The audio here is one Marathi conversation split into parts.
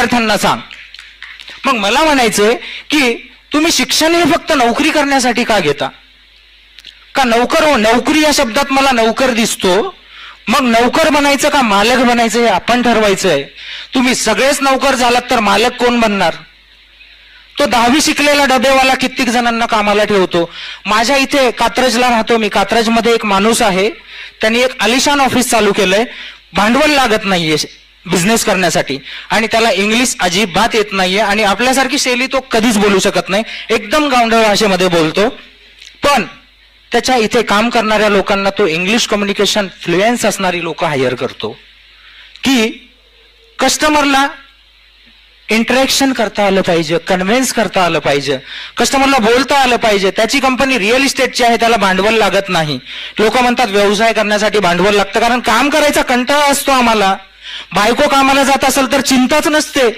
विद्यार्थ्यांना सांग. मग मला म्हणायचंय की तुम्ही शिक्षण हे फक्त नोकरी करण्यासाठी का घेता? का नोकरी या शब्दात मला नौकर दिसतो, मग नौकर बनायचं का मालक बनायचं हे आपण ठरवायचं आहे. तुम्ही सगळेच नौकर झालात तर मालक कोण बनणार? तो 10वी शिकलेला डबेवाला कित्येक जणांना कामाला ठेवतो. माझ्या इथे कात्रजला राहतो मी, कात्रजमध्ये एक माणूस आहे, त्यांनी एक आलिशान ऑफिस चालू केलंय, भांडवल लागत नाहीये बिझनेस करण्यासाठी, आणि त्याला इंग्लिश अजिबात येत नाहीये, आणि आपल्यासारखी शैली तो कधीच बोलू शकत नाही, एकदम गावंढळ भाषेमध्ये बोलतो. पण त्याच्या इथे काम करणाऱ्या लोकांना तो इंग्लिश कम्युनिकेशन फ्लुएन्स असणारी लोक हायर करतो की कस्टमरला इंटरॅक्शन करता आलं पाहिजे, कन्व्हिन्स करता आलं पाहिजे, कस्टमरला बोलता आलं पाहिजे. त्याची कंपनी रिअल इस्टेटची आहे, त्याला भांडवल लागत नाही. लोक म्हणतात व्यवसाय करण्यासाठी भांडवल लागतं, कारण काम करायचा कंटाळा असतो आम्हाला. बायको कामाला जात असेल तर चिंताच नसते,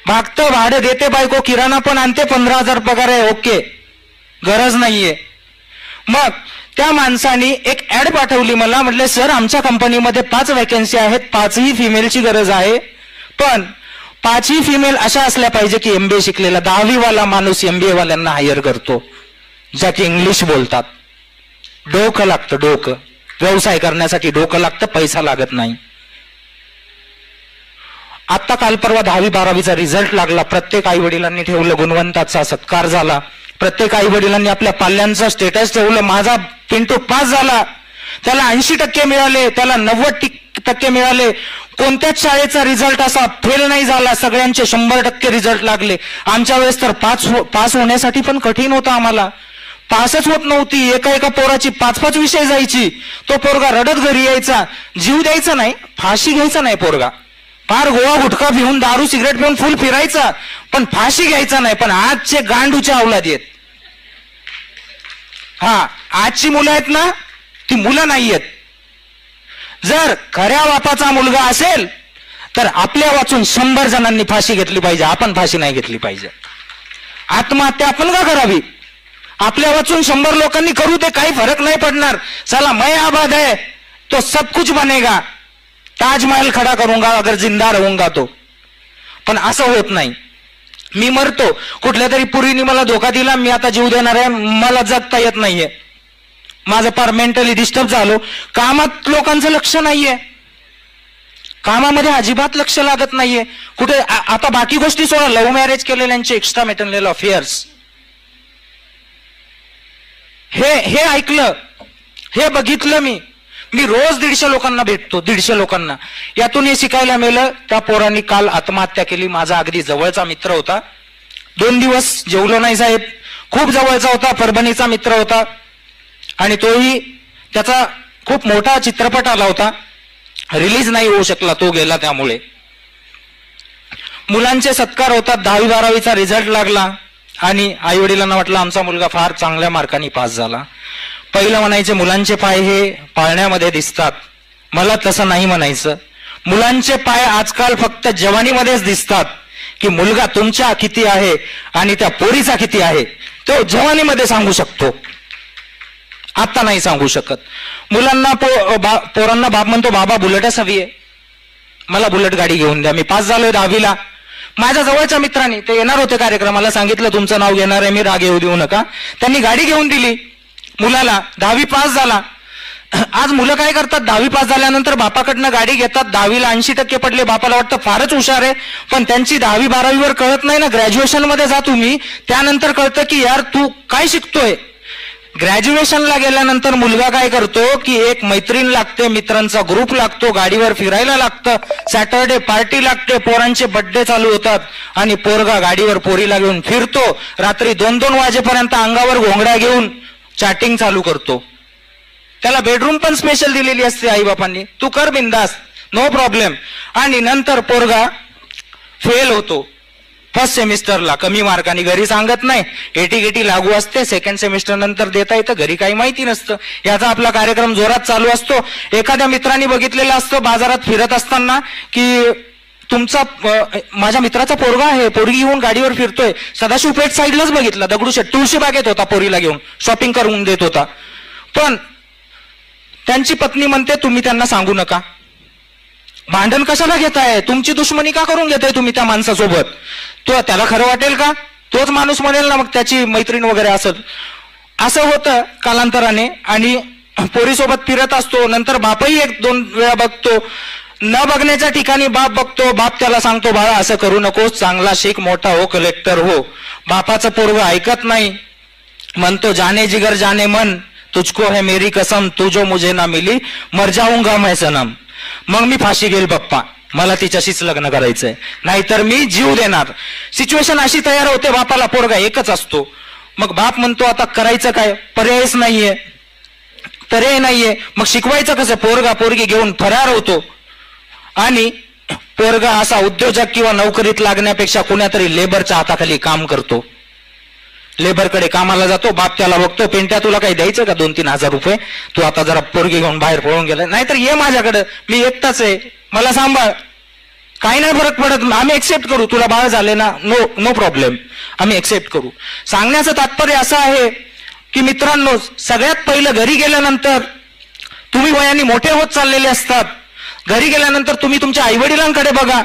भागतं भाडं देते बायको, किराणा पण आणते, 15,000 पगार आहे, ओके, गरज नाहीये. मग त्या माणसाने एक ऍड पाठवली मला, म्हटले सर आमच्या कंपनीमध्ये 5 वॅकन्सी आहेत, 5ही फिमेलची गरज आहे, पण 5ही फिमेल अशा असल्या पाहिजे की MBA शिकलेला. 10वी वाला माणूस MBA वाल्यांना हायर करतो, ज्या की इंग्लिश बोलतात. डोकं लागतं, डोकं. व्यवसाय करण्यासाठी डोकं लागतं, पैसा लागत नाही. आता काल परवा 10वी 12वीचा रिझल्ट लागला, प्रत्येक आई वडिलांनी ठेवलं, गुणवंताचा सत्कार झाला, प्रत्येक आई वडिलांनी आपल्या पाल्यांचं स्टेटस ठेवलं. माझा पिंटू पास झाला, त्याला 80% मिळाले, त्याला 90% मिळाले. कोणत्याच शाळेचा रिझल्ट असा फेल नाही झाला, सगळ्यांचे 100% रिझल्ट लागले. आमच्या वेळेस तर पास होण्यासाठी पण कठीण होतं, आम्हाला पासच होत नव्हती. एका पोराची 5-5 विषय जायची, तो पोरगा रडत घरी यायचा. जीव द्यायचा नाही, फाशी घ्यायचा नाही पोरगा, फार गोवा गुटखा पिऊन दारू सिगरेट पिऊन फुल फिरायचा, पण फाशी घ्यायचा नाही. पण आजचे गांडूच्या अवलाद आहेत. हा, आजची मुलं आहेत ना, ती मुलं नाही आहेत. जर खऱ्या बापाचा मुलगा असेल तर आपल्या वाचून 100 जणांनी फाशी घेतली पाहिजे, आपण फाशी नाही घेतली पाहिजे. आत्महत्या आपण का करावी? आपल्या वाचून 100 लोकांनी करू दे, काही फरक नाही पडणार. चला मैं आबाद है तो सब कुछ बनेगा, ताजमहल खडा करूंगा अगर जिंदा रहूंगा तो. पण असं होत नाही. मी मरतो, कुठल्या तरी पुरीने मला धोका दिला, मी आता जीव देणार आहे, मला जगता येत नाहीये, माझं फार मेंटली डिस्टर्ब झालो. कामात लोकांचं लक्ष नाहीये, कामामध्ये अजिबात लक्ष लागत नाहीये. कुठे आता बाकी गोष्टी सोडा, लव्ह मॅरेज केलेल्यांचे एक्स्ट्रा मॅटर्नल अफेअर्स, हे ऐकलं, हे बघितलं. मी रोज 150 लोकांना भेटतो, 150 लोकांना. यातून हे शिकायला मिळालं. त्या पोरांनी काल आत्महत्या केली, माझा अगदी जवळचा मित्र होता. 2 दिवस जेवलो नाही साहेब, खूप जवळचा होता, परभणीचा मित्र होता, आणि तोही, त्याचा खूप मोठा चित्रपट आला होता, रिलीज नाही होऊ शकला, तो गेला. त्यामुळे मुलांचे सत्कार होतात, 10वी 12वीचा रिझल्ट लागला, आणि आई वडिलांना वाटलं आमचा मुलगा फार चांगल्या मार्कांनी पास झाला. पहिलं म्हणायचे मुलांचे पाय हे पाळण्यामध्ये दिसतात, मला तसं नाही म्हणायचं. मुलांचे पाय आजकाल फक्त जवानीमध्येच दिसतात, की मुलगा तुमच्या किती आहे आणि त्या पोरीचा किती आहे तो जवानीमध्ये सांगू शकतो, आता नाही सांगू शकत. मुलांना पोरांना बाप म्हणतो बाबा बुलेटच हवी आहे, मला बुलेट गाडी घेऊन द्या. मी पास झालोय 10वीला. माझ्या जवळच्या मित्रांनी, ते येणार होते कार्यक्रमाला, सांगितलं तुमचं नाव घेणार आहे मी, राग येऊ देऊ नका. त्यांनी गाडी घेऊन दिली मुलाला, 10वी पास झाला. आज मुलं काय करतात, 10वी पास झाल्यानंतर बापाकडनं गाडी घेतात, 10वीला 80% पडले, बापाला वाटतं फारच हुशार आहे, पण त्यांची 10वी 12वीवर कळत नाही ना, ग्रॅज्युएशन मध्ये जा तुम्ही, त्यानंतर कळतं की यार तू काय शिकतोय. ग्रॅज्युएशनला गेल्यानंतर मुलगा काय करतो की एक मैत्रीण लागते, मित्रांचा ग्रुप लागतो, गाडीवर फिरायला लागतं, सॅटरडे पार्टी लागते, पोरांचे बर्थडे चालू होतात, आणि पोरगा गाडीवर पोरीला घेऊन फिरतो, रात्री 2-2 वाजेपर्यंत अंगावर घोंगड्या घेऊन चॅटिंग चालू करतो. त्याला बेडरूम पण स्पेशल दिलेली असते आई बापांनी, तू कर बिंदास, नो प्रॉब्लेम. आणि नंतर पोरगा फेल होतो फर्स्ट सेमिस्टरला, कमी मार्कांनी, घरी सांगत नाही, 80 लागू असते, सेकंड सेमिस्टर नंतर देता येतं, घरी काही माहिती नसतं. याचा आपला कार्यक्रम जोरात चालू असतो. एखाद्या मित्रांनी बघितलेलं असतं बाजारात फिरत असताना की तुमचा, माझ्या मित्राचा पोरगा आहे, पोरगी घेऊन गाडीवर फिरतोय, सदाशिव पेठ साईडलाच बघितला, दगडूशेठ तुळशीबागेत होता, पोरीला घेऊन शॉपिंग करून देत होता. पण त्यांची पत्नी म्हणते तुम्ही त्यांना सांगू नका, भांडण कशाला घेताय? तुमची दुश्मनी का करून घेताय तुम्ही त्या माणसासोबत? तो त्याला खरं वाटेल का? तोच माणूस म्हणेल ना मग त्याची मैत्रीण वगैरे असत. असं होतं कालांतराने. आणि पोरीसोबत फिरत असतो, नंतर बापही एक दोन वेळा बघतो, न बघण्याच्या ठिकाणी बाप बघतो. बाप त्याला सांगतो, बाळा असं करू नकोस, चांगला शिक, मोठा हो, कलेक्टर हो. बापाचं पोरगं ऐकत नाही, म्हणतो जाने जिगर जाने मन, तुझको है मेरी कसम, तू जो मुझे ना मिली मर जाऊंगा मैं सनम. मग मी फाशी घेईल पप्पा, मला तिच्याशीच लग्न करायचंय, नाहीतर मी जीव देणार. सिच्युएशन अशी तयार होते, बापाला पोरगा एकच असतो. मग बाप म्हणतो आता करायचं काय, पर्यायच नाहीये, पर्याय नाहीये. मग शिकवायचं कसं? पोरगा पोरगी घेऊन फरार होतो. आणि पोरगा असा उद्योजक किंवा नोकरीत लागण्यापेक्षा कुणातरी लेबरच्या हाताखाली काम करतो, लेबरकडे कामाला जातो. बाप त्याला बघतो, पेंट्या तुला काही द्यायचं का 2-3 हजार रुपये? तू आता जरा पोरगी घेऊन बाहेर पळून गेला, नाहीतर ये माझ्याकडे, मी एकटाच आहे, मला सांभाळ, काही नाही फरक पडत, आम्ही एक्सेप्ट करू. तुला बाळ झाले ना, नो प्रॉब्लेम, आम्ही एक्सेप्ट करू. सांगण्याचं तात्पर्य असं आहे की मित्रांनो, सगळ्यात पहिलं घरी गेल्यानंतर तुम्ही वयाने मोठे होत चाललेले असतात. घरी गेल्यानंतर तुम्ही तुमच्या आईवडिलांकडे बघा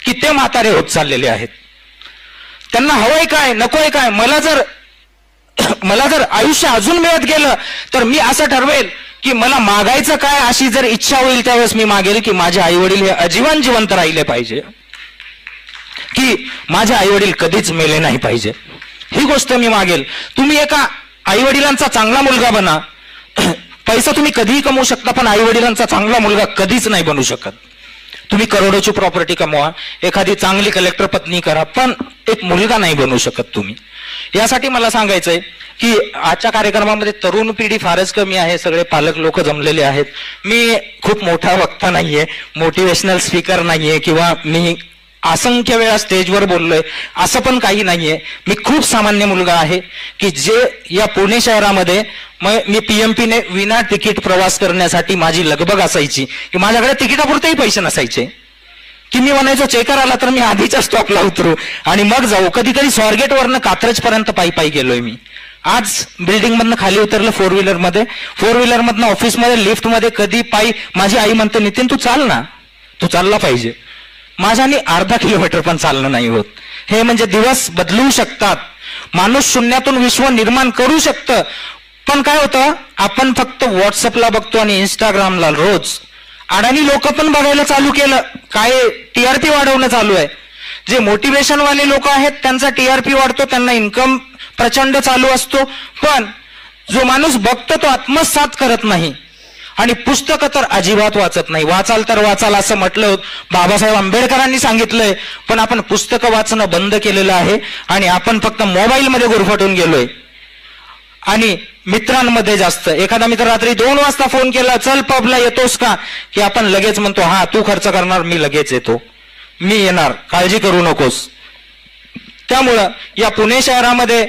की ते म्हातारे होत चाललेले आहेत. त्यांना हवंय काय, नकोय काय? मला जर आयुष्य अजून मिळत गेलं तर मी असं ठरवेल की मला मागायचं काय, अशी जर इच्छा होईल त्यावेळेस मी मागेल की माझे आई वडील हे अजीवन जिवंत राहिले पाहिजे, की माझे आई वडील कधीच मेले नाही पाहिजे, ही गोष्ट मी मागेल. तुम्ही एका आई वडिलांचा चांगला मुलगा बना. पैसा तुम्ही कधीही कमवू शकता, पण आई वडिलांचा चांगला मुलगा कधीच नाही बनू शकत. तुम्ही करोडोची प्रॉपर्टी कमवा, एखादी चांगली कलेक्टर पत्नी करा, पण एक मुलगा नाही बनू शकत तुम्ही. यासाठी मला सांगायचंय की आजच्या कार्यक्रमामध्ये तरुण पिढी फारच कमी आहे, सगळे पालक लोक जमलेले आहेत. मी खूप मोठा वक्ता नाहीये, मोटिवेशनल स्पीकर नाहीये, किंवा मी असंख्य वेळा स्टेजवर बोललोय असं पण काही नाहीये. मी खूप सामान्य मुलगा आहे की जे या पुणे शहरामध्ये मी पीएमपीने विना तिकीट प्रवास करण्यासाठी माझी लगबग असायची की माझ्याकडे तिकिटापुरतेही पैसे नसायचे, की मी म्हणायचो चेकर आला तर मी आधीच्या स्टॉपला उतरू आणि मग जाऊ. कधी कधी स्वारगेटवरनं कात्रजपर्यंत पायी गेलोय मी. आज बिल्डिंग मधनं खाली उतरलं फोर व्हीलर मधनं ऑफिसमध्ये, लिफ्टमध्ये, कधी पायी. माझी आई म्हणते नितीन तू चाल ना, तू चालला पाहिजे. माझ्याने अर्धा किलोमीटर पण चालणं नाही होत. हे म्हणजे दिवस बदलू शकतात, माणूस शून्यातून विश्व निर्माण करू शकतं. पण काय होतं, आपण फक्त व्हॉट्सअपला बघतो आणि इंस्टाग्रामला रोज. अडाणी लोक पण बघायला चालू केलं, काय टीआरपी वाढवणं चालू आहे. जे मोटिवेशन वाले लोक आहेत त्यांचा टीआरपी वाढतो, त्यांना इन्कम प्रचंड चालू असतो. पण जो माणूस बघतो तो आत्मसात करत नाही. आणि पुस्तकं तर अजिबात वाचत नाही. वाचाल तर वाचाल असं म्हटलं बाबासाहेब आंबेडकरांनी सांगितलंय, पण आपण पुस्तकं वाचणं बंद केलेलं आहे आणि आपण फक्त मोबाईलमध्ये गुरफटून गेलोय. आणि मित्रांमध्ये जास्त, एखादा मित्र रात्री 2 वाजता फोन केला, चल पबला येतोस का, की आपण लगेच म्हणतो हा तू खर्च करणार, मी लगेच येतो, मी येणार, काळजी करू नकोस. त्यामुळं या पुणे शहरामध्ये